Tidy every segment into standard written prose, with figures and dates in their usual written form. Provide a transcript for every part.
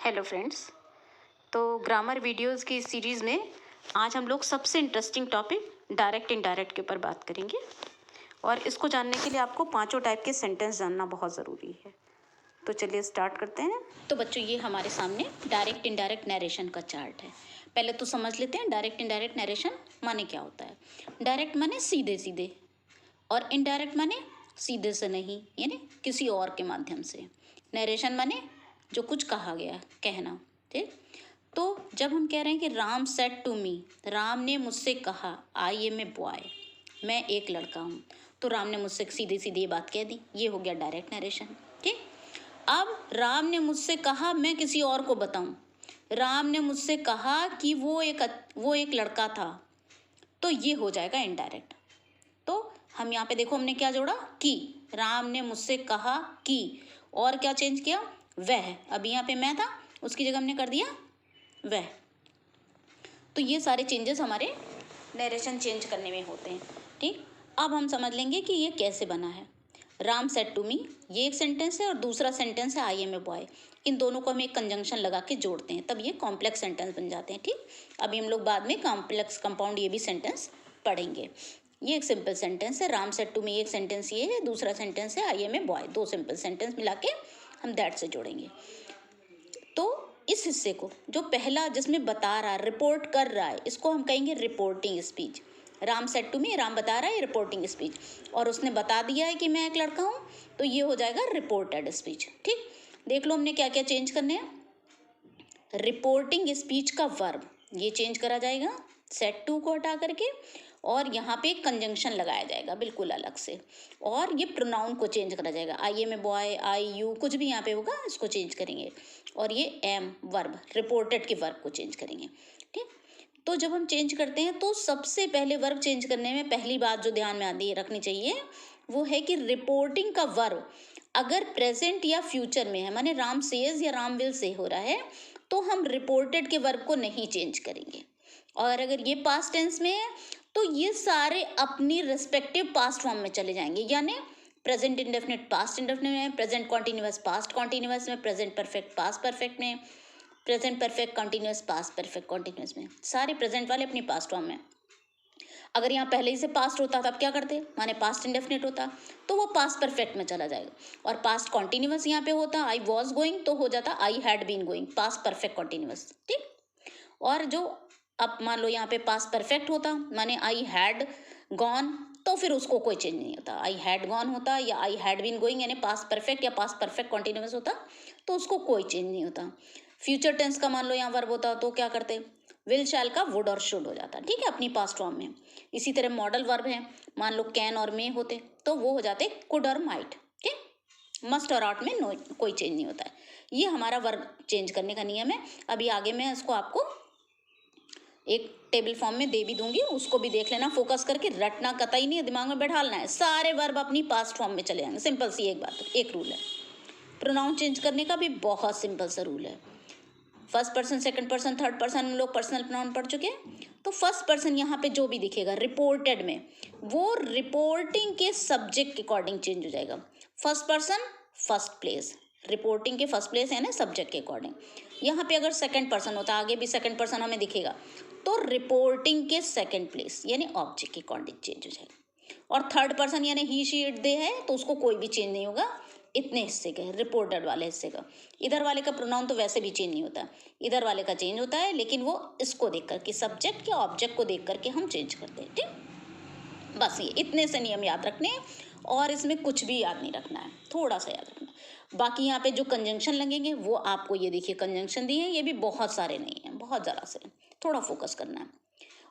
Hello friends. तो grammar videos की इस सीरीज़ में आज हम लोग सबसे इंटरेस्टिंग टॉपिक डायरेक्ट इनडायरेक्ट के ऊपर बात करेंगे। और इसको जानने के लिए आपको पांचों टाइप के सेंटेंस जानना बहुत ज़रूरी है। तो चलिए स्टार्ट करते हैं। तो बच्चों, ये हमारे सामने डायरेक्ट इनडायरेक्ट नरेशन का चार्ट है। पहले तो समझ लेते हैं डायरेक्ट इनडायरेक्ट नरेशन माने क्या होता है। डायरेक्ट माने सीधे सीधे, और इनडायरेक्ट माने सीधे से नहीं, यानी किसी और के माध्यम से। नरेशन माने जो कुछ कहा गया, कहना। ठीक। तो जब हम कह रहे हैं कि Ram said to me, Ram ने मुझसे कहा आई एम ए बॉय, मैं एक लड़का हूँ, तो राम ने मुझसे सीधी सीधी ये बात कह दी, ये हो गया डायरेक्ट नरेशन। ठीक। अब राम ने मुझसे कहा मैं किसी और को बताऊं, राम ने मुझसे कहा कि वो एक लड़का था, तो ये हो जाएगा इनडायरेक्ट। तो हम यहाँ पे देखो हमने क्या जोड़ा कि, राम ने मुझसे कहा कि, और क्या चेंज किया, वह। अभी यहाँ पे मैं था, उसकी जगह हमने कर दिया वह। तो ये सारे चेंजेस हमारे नरेशन चेंज करने में होते हैं। ठीक। अब हम समझ लेंगे कि ये कैसे बना है। राम सेड टू मी, ये एक सेंटेंस है, और दूसरा सेंटेंस है आई एम ए बॉय। इन दोनों को हम एक कंजंक्शन लगा के जोड़ते हैं, तब ये कॉम्प्लेक्स सेंटेंस बन जाते हैं। ठीक। अभी हम लोग बाद में कॉम्प्लेक्स कंपाउंड ये भी सेंटेंस पढ़ेंगे। ये एक सिंपल सेंटेंस है, राम सेड टू मी एक सेंटेंस ये है, दूसरा सेंटेंस है आई एम ए बॉय। दो सिंपल सेंटेंस मिला के हम दैट से जोड़ेंगे। तो इस हिस्से को, जो पहला जिसमें बता रहा है, रिपोर्ट कर रहा है, इसको हम कहेंगे reporting speech. Ram said to me, Ram बता रहा है, रिपोर्टिंग स्पीच, और उसने बता दिया है कि मैं एक लड़का हूँ, तो ये हो जाएगा रिपोर्टेड स्पीच। ठीक। देख लो हमने क्या क्या चेंज करने हैं। रिपोर्टिंग स्पीच का वर्ब ये चेंज करा जाएगा सेड टू को हटा करके, और यहाँ पे एक कंजंक्शन लगाया जाएगा बिल्कुल अलग से, और ये प्रोनाउन को चेंज करा जाएगा। I am a boy, I you, कुछ भी यहाँ पे होगा इसको चेंज करेंगे, और ये एम वर्ब, रिपोर्टेड के वर्ब को चेंज करेंगे। ठीक। तो जब हम चेंज करते हैं तो सबसे पहले वर्ब चेंज करने में पहली बात जो ध्यान में आती रखनी चाहिए वो है कि रिपोर्टिंग का वर्ब अगर प्रेजेंट या फ्यूचर में है, माने राम सेज या राम विल से हो रहा है, तो हम रिपोर्टेड के वर्ब को नहीं चेंज करेंगे। और अगर ये पास्ट टेंस में है तो ये सारे अपनी रिस्पेक्टिव पास्ट फॉर्म में चले जाएंगे, यानी प्रेजेंट इंडेफिनिट पास्ट इंडेफिनिट में, प्रेजेंट कॉन्टिन्यूअस पास्ट कॉन्टिन्यूअस में, प्रेजेंट परफेक्ट पास्ट परफेक्ट में, present perfect continuous past perfect continuous में, सारे प्रेजेंट वाले अपनी पास्ट फॉर्म में। अगर यहाँ पहले ही से पास्ट होता तब क्या करते, माने पास्ट इंडेफिनिट होता, तो वो पास्ट परफेक्ट में चला जाएगा। और पास्ट कॉन्टिन्यूअस यहाँ पे होता आई वॉज गोइंग, तो हो जाता I had been going, past perfect continuous. ठीक। और जो अब मान लो यहाँ पे पास्ट परफेक्ट होता, माने आई हैड गॉन, तो फिर उसको कोई चेंज नहीं होता। आई हैड गॉन होता या आई हैड बीन गोइंग, यानी पास्ट परफेक्ट या पास्ट परफेक्ट कॉन्टिन्यूअस होता, तो उसको कोई चेंज नहीं होता। फ्यूचर टेंस का मान लो यहाँ वर्ब होता तो क्या करते, विल शैल का वुड और शुड हो जाता। ठीक है, अपनी पास्ट फॉर्म में। इसी तरह मॉडल वर्ब है, मान लो कैन और मे होते तो वो हो जाते कुड और माइट। ठीक। मस्ट और आउट में नो, कोई चेंज नहीं होता है। ये हमारा वर्ब चेंज करने का नियम है। अभी आगे मैं इसको आपको एक टेबल फॉर्म में दे भी दूंगी, उसको भी देख लेना फोकस करके, रटना कतई नहीं है, दिमाग में बैठालना है। सारे वर्ब अपनी पास्ट फॉर्म में चले जाएंगे। सिंपल सी एक बात, एक रूल है। प्रोनाउन चेंज करने का भी बहुत सिंपल सा रूल है। First person, second person, third person, हम लोग पर्सनल प्रोनाउन पढ़ चुके हैं। तो फर्स्ट पर्सन यहाँ पे जो भी दिखेगा रिपोर्टेड में, वो रिपोर्टिंग के सब्जेक्ट के अकॉर्डिंग चेंज हो जाएगा। First person first place, reporting के फर्स्ट प्लेस है ना, सब्जेक्ट के अकॉर्डिंग। यहाँ पे अगर सेकंड पर्सन होता, आगे भी सेकंड पर्सन हमें दिखेगा, तो रिपोर्टिंग के सेकंड प्लेस यानी ऑब्जेक्ट के अकॉर्डिंग चेंज हो जाएगा। और थर्ड पर्सन यानी ही शी इट दे है, तो उसको कोई भी चेंज नहीं होगा इतने हिस्से का, रिपोर्टेड वाले हिस्से का। इधर वाले का प्रोनाउन तो वैसे भी चेंज नहीं होता, इधर वाले का चेंज होता है, लेकिन वो इसको देख करके, सब्जेक्ट के ऑब्जेक्ट को देख करके हम चेंज करते हैं। ठीक। बस ये इतने से नियम याद रखने हैं, और इसमें कुछ भी याद नहीं रखना है, थोड़ा सा याद रखना है। बाकी यहाँ पे जो कंजंक्शन लगेंगे वो आपको ये देखिए कंजंक्शन दिए हैं, ये भी बहुत सारे नहीं हैं, बहुत ज़रा से, थोड़ा फोकस करना है।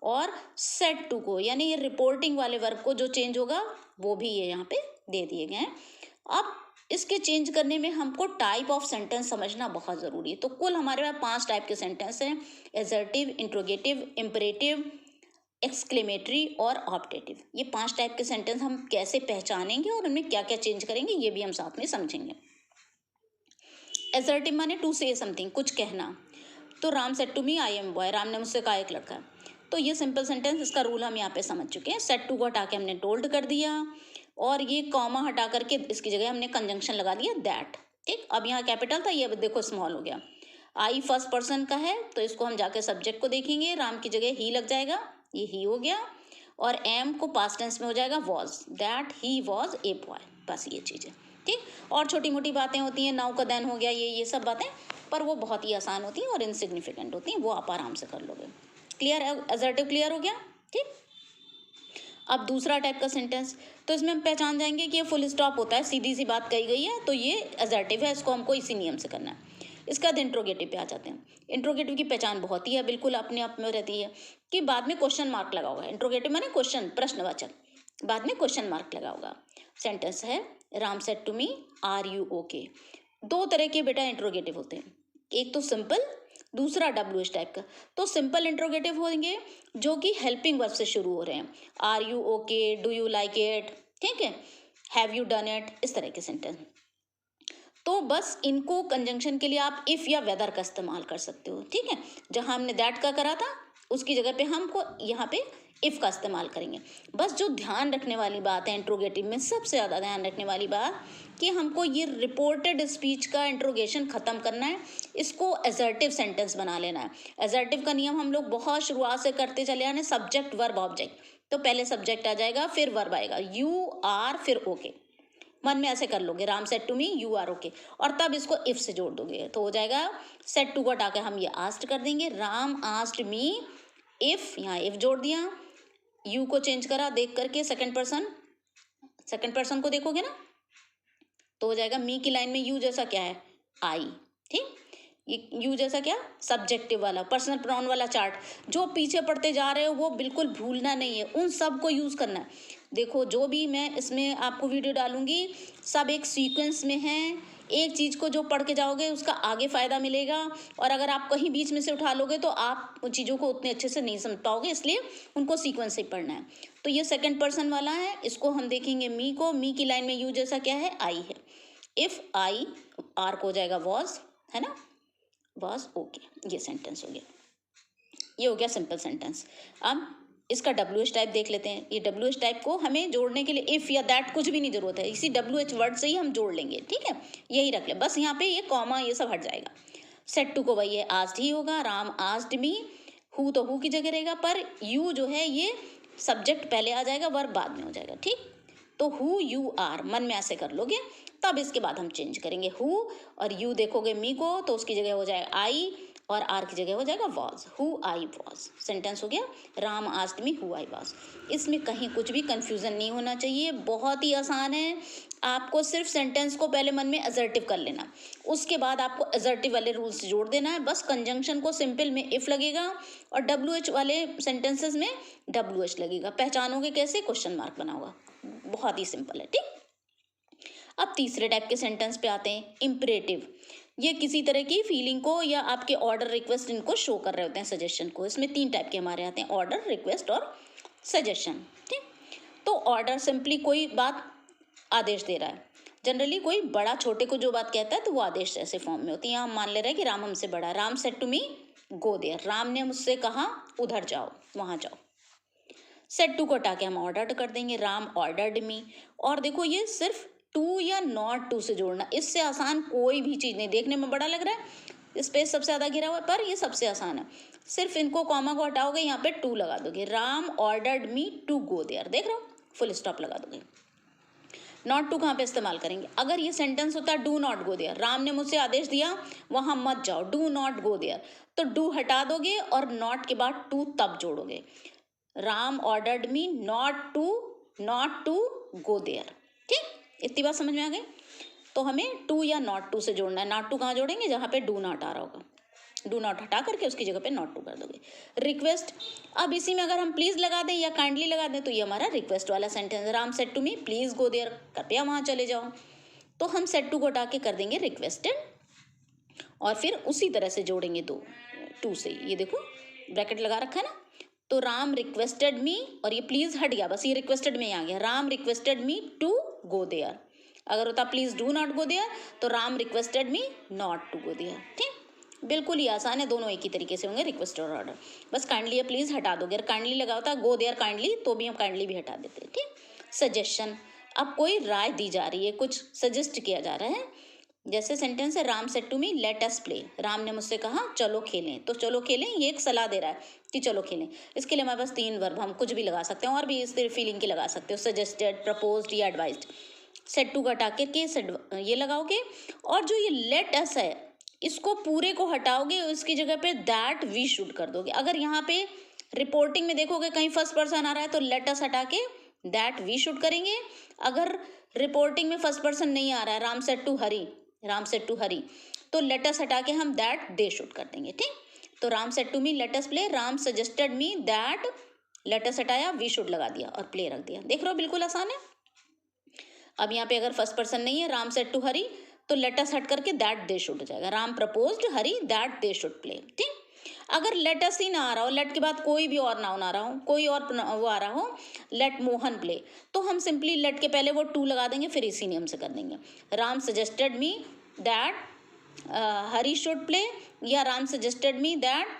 और सेड टू को, यानी ये रिपोर्टिंग वाले वर्ब को जो चेंज होगा वो भी ये यहाँ पे दे दिए गए हैं। अब इसके चेंज करने में हमको टाइप ऑफ सेंटेंस समझना बहुत ज़रूरी है। तो कुल हमारे पास 5 टाइप के सेंटेंस हैं, एजर्टिव, इंट्रोगेटिव, इम्परेटिव, एक्सक्लेमेटरी और ऑप्टेटिव। ये 5 टाइप के सेंटेंस हम कैसे पहचानेंगे और उनमें क्या क्या चेंज करेंगे ये भी हम साथ में समझेंगे। एजर्टिव माने टू से समथिंग, कुछ कहना। तो Ram said to me I am boy, Ram ने मुझसे कहा एक लड़का है। तो ये सिंपल सेंटेंस, इसका रूल हम यहाँ पे समझ चुके हैं। सेड टू को हटा के हमने टोल्ड कर दिया, और ये कॉमा हटा करके इसकी जगह हमने कंजंक्शन लगा दिया दैट। ठीक। अब यहाँ कैपिटल था, ये अब देखो स्मॉल हो गया। आई फर्स्ट पर्सन का है तो इसको हम जाके सब्जेक्ट को देखेंगे, राम की जगह ही लग जाएगा, ये ही हो गया। और एम को पास्ट टेंस में हो जाएगा was, that he was a boy. बस ये चीज़ें, ठीक। और छोटी मोटी बातें होती हैं, नाउ का देन हो गया, ये सब बातें, पर वो बहुत ही आसान होती हैं और इनसिग्निफिकेंट होती हैं, वो आप आराम से कर लोगे। क्लियर है? असर्टिव क्लियर हो गया, ठीक। अब दूसरा टाइप का सेंटेंस, तो इसमें हम पहचान जाएंगे कि ये फुल स्टॉप होता है, सीधी सी बात कही गई है तो ये असर्टिव है, इसको हमको इसी नियम से करना है। इसके बाद इंट्रोगेटिव पे आ जाते हैं। इंट्रोगेटिव की पहचान बहुत ही है, बिल्कुल अपने आप में रहती है कि बाद में क्वेश्चन मार्क लगा होगा। इंट्रोगेटिव माने क्वेश्चन, प्रश्नवाचक, बाद में क्वेश्चन मार्क लगा होगा। सेंटेंस है, Ram said to me are you okay. दो तरह के बेटा इंट्रोगेटिव होते हैं, एक तो सिंपल, दूसरा WH टाइप का। तो सिंपल इंट्रोगेटिव होंगे जो कि हेल्पिंग वर्ब से शुरू हो रहे हैं, are you okay, do you like it, ठीक है, हैव यू डन इट, इस तरह के सेंटेंस। तो बस इनको कंजंक्शन के लिए आप इफ या वेदर का इस्तेमाल कर सकते हो, ठीक है। जहां हमने दैट का करा था उसकी जगह पे हमको यहाँ पे इफ का इस्तेमाल करेंगे। बस जो ध्यान रखने वाली बात है इंट्रोगेटिव में, सबसे ज़्यादा ध्यान रखने वाली बात कि हमको ये रिपोर्टेड स्पीच का इंट्रोगेशन ख़त्म करना है, इसको असर्टिव सेंटेंस बना लेना है। असर्टिव का नियम हम लोग बहुत शुरुआत से करते चले आने, सब्जेक्ट वर्ब ऑब्जेक्ट। तो पहले सब्जेक्ट आ जाएगा, फिर वर्ब आएगा, यू आर, फिर ओके। मन में ऐसे कर लोगे, Ram said to me you are okay, और तब इसको इफ से जोड़ दोगे तो हो जाएगा सेड टू को हटा के हम ये आस्ट कर देंगे, राम आस्ट मी इफ, यहाँ इफ जोड़ दिया, यू को चेंज करा देख करके सेकंड पर्सन को देखोगे ना तो हो जाएगा मी की लाइन में यू जैसा क्या है, आई, ठीक। ये यू जैसा क्या, सब्जेक्टिव वाला पर्सनल प्रोनाउन वाला चार्ट जो पीछे पढ़ते जा रहे हो वो बिल्कुल भूलना नहीं है, उन सब को यूज करना है। देखो जो भी मैं इसमें आपको वीडियो डालूंगी सब एक सीक्वेंस में है, एक चीज को जो पढ़ के जाओगे उसका आगे फायदा मिलेगा, और अगर आप कहीं बीच में से उठा लोगे तो आप उन चीजों को उतने अच्छे से नहीं समझ पाओगे, इसलिए उनको सीक्वेंस से पढ़ना है। तो ये सेकंड पर्सन वाला है, इसको हम देखेंगे मी को, मी की लाइन में यू जैसा क्या है, आई है। इफ आई, आर को हो जाएगा वॉज, है ना, वॉज ओके, ये सेंटेंस हो गया, ये हो गया सिंपल सेंटेंस। अब इसका WH टाइप देख लेते हैं। ये WH टाइप को हमें जोड़ने के लिए इफ या दैट कुछ भी नहीं जरूरत है, इसी WH वर्ड से ही हम जोड़ लेंगे, ठीक है, यही रख ले, बस यहाँ पे ये कॉमा ये सब हट जाएगा। सेड टू को वही है, आस्ड ही होगा, राम आस्ड मी, हु तो हु की जगह रहेगा, पर यू जो है ये सब्जेक्ट पहले आ जाएगा, वर्ब बाद में हो जाएगा, ठीक। तो हु यू आर मन में ऐसे कर लोगे, तब इसके बाद हम चेंज करेंगे, हु और यू देखोगे मी को तो उसकी जगह हो जाएगा आई, और आर की जगह हो जाएगा was, who I was. Sentence हो गया, Ram asked me who I was. इसमें कहीं कुछ भी कंफ्यूजन नहीं होना चाहिए, बहुत ही आसान है। आपको सिर्फ सेंटेंस को पहले मन में असर्टिव कर लेना, उसके बाद आपको असर्टिव वाले रूल्स जोड़ देना है। बस कंजंक्शन को सिंपल में इफ लगेगा और WH वाले सेंटेंसेस में WH लगेगा। पहचानोगे कैसे, क्वेश्चन मार्क बना होगा, बहुत ही सिंपल है, ठीक। अब तीसरे टाइप के सेंटेंस पे आते हैं, इम्परेटिव। ये किसी तरह की फीलिंग को या आपके ऑर्डर रिक्वेस्ट इनको शो कर रहे होते हैं, सजेशन को। इसमें 3 टाइप के हमारे आते हैं, ऑर्डर, रिक्वेस्ट और सजेशन, ठीक। तो ऑर्डर सिंपली कोई बात आदेश दे रहा है, जनरली कोई बड़ा छोटे को जो बात कहता है तो वो आदेश ऐसे फॉर्म में होती है। यहाँ हम मान ले रहे हैं कि राम हमसे बड़ा, Ram said to me go there, Ram ने मुझसे कहा उधर जाओ, वहां जाओ। सेड टू को हटा के हम ऑर्डर्ड कर देंगे, राम ऑर्डर्ड मी। और देखो ये सिर्फ टू या नॉट टू से जोड़ना, इससे आसान कोई भी चीज नहीं। देखने में बड़ा लग रहा है, स्पेस सबसे ज्यादा घिरा हुआ है, पर ये सबसे आसान है। सिर्फ इनको कॉमा को हटाओगे, यहाँ पे टू लगा दोगे, Ram ordered me to go there, देख रहे हो, फुल स्टॉप लगा दोगे। नॉट टू कहाँ पे इस्तेमाल करेंगे, अगर ये सेंटेंस होता है do not go there, Ram ने मुझसे आदेश दिया वहां मत जाओ, डू नॉट गो देयर, तो डू हटा दोगे और नॉट के बाद टू तब जोड़ोगे, Ram ordered me not to go there, ठीक। इतनी बात समझ में आ गई। तो हमें टू या नॉट टू से जोड़ना है। नॉट टू कहाँ जोड़ेंगे, जहाँ पे डू नॉट आ रहा होगा, डू नॉट हटा करके उसकी जगह पे नॉट टू कर दोगे। रिक्वेस्ट, अब इसी में अगर हम प्लीज लगा दें या काइंडली लगा दें तो ये हमारा रिक्वेस्ट वाला sentence, Ram said to me please go there, कृपया वहां चले जाओ। तो हम सेड टू को हटा के कर देंगे रिक्वेस्टेड, और फिर उसी तरह से जोड़ेंगे दो टू से। ये देखो ब्रैकेट लगा रखा है ना, तो राम रिक्वेस्टेड मी, और ये प्लीज हट गया, बस ये रिक्वेस्टेड में आ गया, Ram requested me to go there. अगर होता please do not go there तो Ram requested me not to go there, ठीक। बिल्कुल ही आसान है, दोनों एक ही तरीके से होंगे, रिक्वेस्ट और ऑर्डर। बस काइंडली या प्लीज हटा दोगे, अगर काइंडली लगा होता गो देयर काइंडली तो भी हम काइंडली भी हटा देते हैं, ठीक। सजेशन, अब कोई राय दी जा रही है, कुछ सजेस्ट किया जा रहा है, जैसे सेंटेंस है Ram said to me let us play, Ram ने मुझसे कहा चलो खेलें, तो चलो खेलें ये एक सलाह दे रहा है कि चलो खेलें। इसके लिए हमारे पास 3 वर्ब, हम कुछ भी लगा सकते हैं और भी इस तरह फीलिंग के लगा सकते हो, सजेस्टेड, प्रपोज्ड या एडवाइज्ड। सेड टू का हटा के सेड ये लगाओगे, और जो ये लेट अस है इसको पूरे को हटाओगे, उसकी जगह पे दैट वी शुड कर दोगे। अगर यहाँ पे रिपोर्टिंग में देखोगे कहीं फर्स्ट पर्सन आ रहा है तो लेट अस हटा के दैट वी शुड करेंगे। अगर रिपोर्टिंग में फर्स्ट पर्सन नहीं आ रहा है, Ram said to Hari, Ram said to Hari, तो लेट अस हटा के हम दैट दे शुड कर देंगे। ठीक, तो Ram said to me let us play, Ram suggested me that, let us हटाया, वी शुड लगा दिया और प्ले रख दिया। देख रहे हो बिल्कुल आसान है। अब यहाँ पे अगर फर्स्ट पर्सन नहीं है, राम सेड टू हरी, तो लेट अस हट करके दैट दे शुड हो जाएगा, Ram proposed Hari that they should play. ठीक, अगर लेट अस ही ना आ रहा हो, लेट के बाद कोई भी और नाउन आ रहा हो, कोई और वो आ रहा हो, लेट मोहन प्ले, तो हम सिंपली लेट के पहले वो टू लगा देंगे, फिर इसी नियम से कर देंगे। Ram suggested me that Hari should play, या Ram suggested me that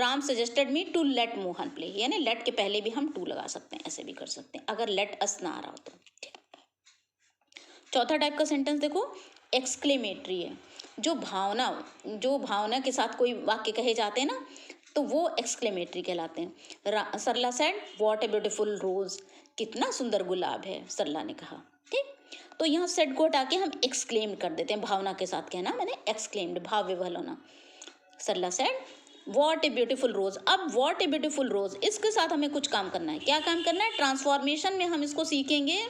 Ram suggested me to let Mohan play, यानी लेट के पहले भी हम टू लगा सकते हैं, ऐसे भी कर सकते हैं अगर लेट अस ना आ रहा हो तो। चौथा टाइप का सेंटेंस देखो, एक्सक्लेमेटरी है। जो भावना के साथ कोई वाक्य कहे जाते हैं ना, तो वो एक्सक्लेमेटरी कहलाते हैं। सरला सेड व्हाट ए ब्यूटीफुल रोज, कितना सुंदर गुलाब है, सरला ने कहा। ठीक, तो यहाँ सेड को हटा के हम एक्सक्लेम्ड कर देते हैं, भावना के साथ कहना मैंने एक्सक्लेम्ड, भाव विभल होना। सरला सेड व्हाट ए ब्यूटीफुल रोज, अब व्हाट ए ब्यूटीफुल रोज इसके साथ हमें कुछ काम करना है। क्या काम करना है? ट्रांसफॉर्मेशन में हम इसको सीखेंगे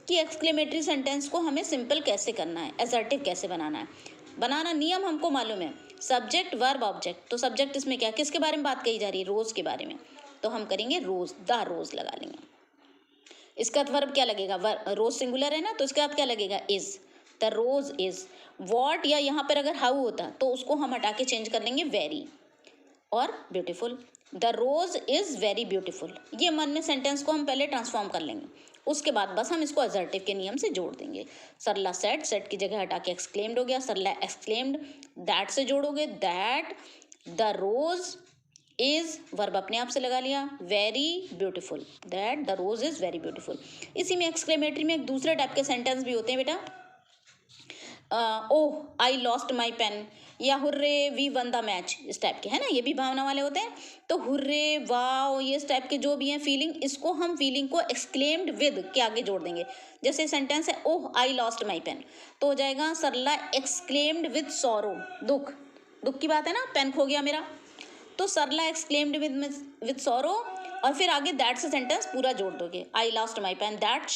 कि एक्सक्लेमेटरी सेंटेंस को हमें सिंपल कैसे करना है, असर्टिव कैसे बनाना है। बनाना नियम हमको मालूम है, सब्जेक्ट वर्ब ऑब्जेक्ट। तो सब्जेक्ट इसमें क्या, किसके बारे में बात कही जा रही है? रोज के बारे में, तो हम करेंगे रोज, द रोज लगा लेंगे। इसका वर्ब क्या लगेगा? रोज सिंगुलर है ना, तो इसके बाद क्या लगेगा? Is, the rose is. What या यहाँ पर अगर हाउ होता तो उसको हम हटा के चेंज कर लेंगे वेरी और beautiful. The rose is very beautiful, ये मन में सेंटेंस को हम पहले ट्रांसफॉर्म कर लेंगे, उसके बाद बस हम इसको असर्टिव के नियम से जोड़ देंगे। सरला सेड, सेड की जगह हटा के एक्सक्लेम्ड हो गया, सरला एक्सक्लेम्ड, दैट से जोड़ोगे, that the rose is, verb अपने आप से लगा लिया, very beautiful, that the rose is very beautiful. इसी में एक्सक्लेमेटरी में एक दूसरे टाइप के सेंटेंस भी होते हैं बेटा, oh I lost my pen, या hurray we won the match, इस टाइप के है ना, ये भी भावना वाले होते हैं। तो हुर्रे, वाओ, ये इस टाइप के जो भी हैं फीलिंग, इसको हम फीलिंग को एक्सक्लेम्ड विद के आगे जोड़ देंगे। जैसे सेंटेंस है ओह आई लॉस्ट माई पेन, तो हो जाएगा सरला एक्सक्लेम्ड विद सॉरो, दुख, दुख की बात है ना, पेन खो गया मेरा, तो सरला एक्सक्लेम्ड विद सॉरो, और फिर आगे दैट से सेंटेंस पूरा जोड़ दोगे, I lost my pen, that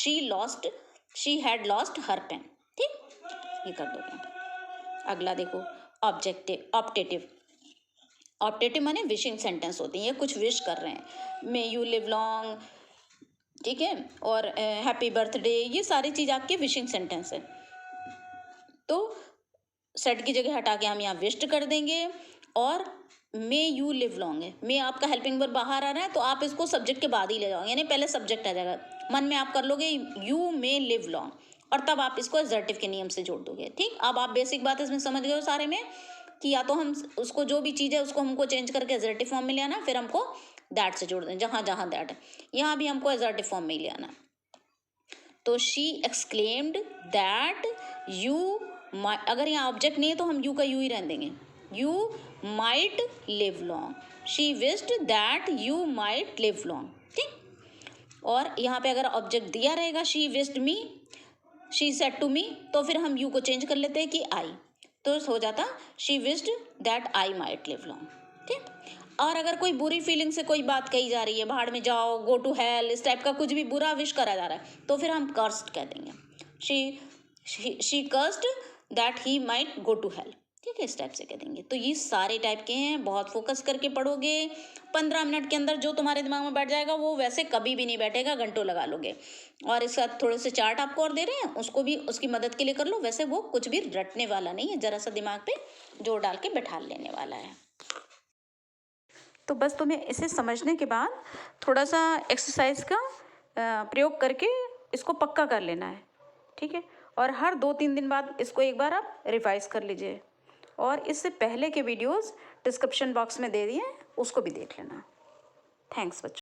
she had lost her pen. ठीक, ये कर दोगे। अगला देखो, ऑब्जेक्टिव, ऑप्टेटिव। ऑप्टेटिव माने विशिंग सेंटेंस होती है, ये कुछ विश कर रहे हैं, मे यू लिव लॉन्ग, ठीक है, और हैप्पी बर्थडे, ये सारी चीज आपके विशिंग सेंटेंस है। तो सेड की जगह हटा के हम यहाँ विश्ड कर देंगे, और मे यू लिव लॉन्ग है, मे आपका हेल्पिंग वर्ब बाहर आ रहा है तो आप इसको सब्जेक्ट के बाद ही ले जाओगे, यानी पहले सब्जेक्ट आ जाएगा, मन में आप कर लोगे यू मे लिव लॉन्ग, और तब आप इसको असर्टिव के नियम से जोड़ दोगे। ठीक, अब आप बेसिक बात इसमें समझ गए हो सारे में, कि या तो हम उसको जो भी चीज़ है उसको हमको चेंज करके असर्टिव फॉर्म में ले आना, फिर हमको दैट से जोड़ दें, जहाँ जहाँ दैट है, यहाँ भी हमको असर्टिव फॉर्म में ही ले आना। तो शी एक्सक्लेम्ड दैट यू, अगर यहाँ ऑब्जेक्ट नहीं है तो हम यू का यू ही रहने देंगे, you might live long, she wished that you might live long. ठीक, और यहाँ पे अगर ऑब्जेक्ट दिया रहेगा she wished me, she said to me, तो फिर हम यू को चेंज कर लेते हैं कि आई, तो हो जाता she wished that I might live long. ठीक, और अगर कोई बुरी फीलिंग से कोई बात कही जा रही है, भाड़ में जाओ, गो टू हेल, इस टाइप का कुछ भी बुरा विश करा जा रहा है, तो फिर हम कर्स्ड कह देंगे, she cursed that he might go to hell. ठीक है, इस टाइप से कह देंगे। तो ये सारे टाइप के हैं, बहुत फोकस करके पढ़ोगे, 15 मिनट के अंदर जो तुम्हारे दिमाग में बैठ जाएगा वो वैसे कभी भी नहीं बैठेगा, घंटों लगा लोगे। और इसके साथ थोड़े से चार्ट आपको और दे रहे हैं, उसको भी उसकी मदद के लिए कर लो, वैसे वो कुछ भी रटने वाला नहीं है, जरा सा दिमाग पे जोर डाल के बैठा लेने वाला है। तो बस तुम्हें इसे समझने के बाद थोड़ा सा एक्सरसाइज का प्रयोग करके इसको पक्का कर लेना है। ठीक है, और हर 2-3 दिन बाद इसको एक बार आप रिवाइज कर लीजिए, और इससे पहले के वीडियोस डिस्क्रिप्शन बॉक्स में दे दिए, उसको भी देख लेना। थैंक्स बच्चों।